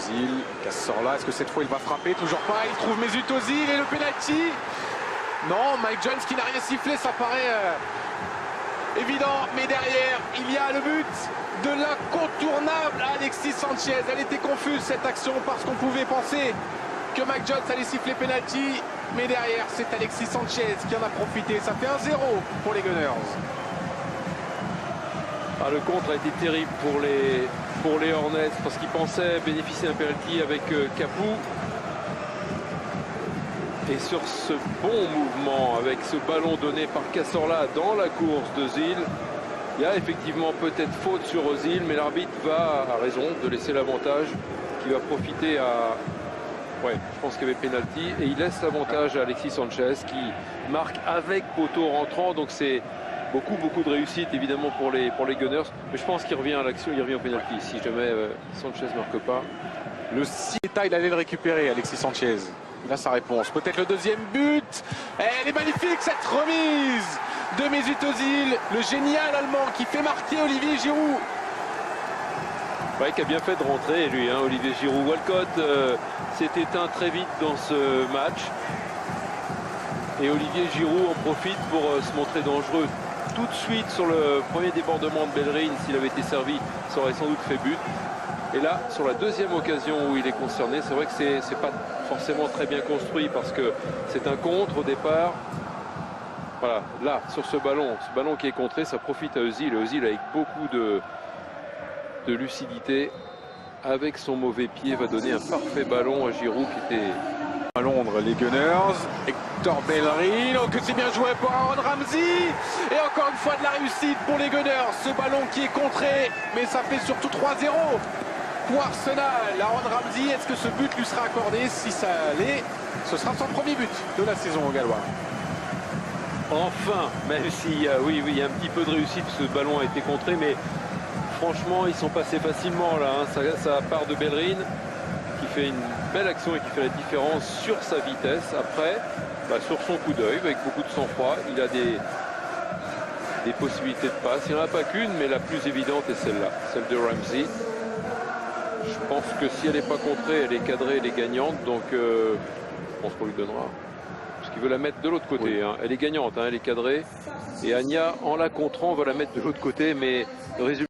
Özil, Cazorla, est-ce que cette fois il va frapper? Toujours pas, il trouve Mesut Özil et le penalty. Non, Mike Jones qui n'a rien sifflé, ça paraît évident, mais derrière, il y a le but de l'incontournable Alexis Sanchez. Elle était confuse cette action parce qu'on pouvait penser que Mike Jones allait siffler penalty, mais derrière, c'est Alexis Sanchez qui en a profité. Ça fait 1-0 pour les Gunners. Ah, le contre a été terrible pour les Hornets parce qu'ils pensaient bénéficier d'un penalty avec Capoue. Et sur ce bon mouvement, avec ce ballon donné par Cazorla dans la course d'Ozil, il y a effectivement peut-être faute sur Özil, mais l'arbitre a raison de laisser l'avantage, qui va profiter à... Ouais, je pense qu'il y avait pénalty, et il laisse l'avantage à Alexis Sanchez qui marque avec poteau rentrant, donc c'est beaucoup de réussite évidemment pour les Gunners, mais je pense qu'il revient à l'action, il revient au pénalty si jamais Sanchez ne marque pas. Le Cieta, il allait le récupérer, Alexis Sanchez. Il a sa réponse. Peut-être le deuxième but. Elle est magnifique cette remise de Mesut Özil, le génial allemand qui fait marquer Olivier Giroud. Ouais, qui a bien fait de rentrer lui, hein, Olivier Giroud. Walcott s'est éteint très vite dans ce match. Et Olivier Giroud en profite pour se montrer dangereux. Tout de suite sur le premier débordement de Bellerin, s'il avait été servi, ça aurait sans doute fait but. Et là, sur la deuxième occasion où il est concerné, c'est vrai que c'est pas forcément très bien construit parce que c'est un contre au départ. Voilà, là, sur ce ballon qui est contré, ça profite à Özil. Özil avec beaucoup de lucidité, avec son mauvais pied, va donner un parfait ballon à Giroud qui était... À Londres, les Gunners, Hector Bellerin, oh, que c'est bien joué pour Aaron Ramsey, et encore une fois de la réussite pour les Gunners, ce ballon qui est contré, mais ça fait surtout 3-0 pour Arsenal. Aaron Ramsey, est-ce que ce but lui sera accordé? Si ça allait, ce sera son premier but de la saison au Gallois. Enfin, même si oui, il y a un petit peu de réussite, ce ballon a été contré, mais franchement, ils sont passés facilement là, hein. Ça part de Bellerin, qui fait une belle action et qui fait la différence sur sa vitesse. Après, sur son coup d'œil, avec beaucoup de sang-froid, il a des possibilités de passe. Il n'y en a pas qu'une, mais la plus évidente est celle-là, celle de Ramsey. Je pense que si elle n'est pas contrée, elle est cadrée, elle est gagnante. Donc, je pense qu'on lui donnera. Parce qu'il veut la mettre de l'autre côté. Oui. Hein. Elle est gagnante, hein, elle est cadrée. Et Anya, en la contrant, va la mettre de l'autre côté. Mais le résultat...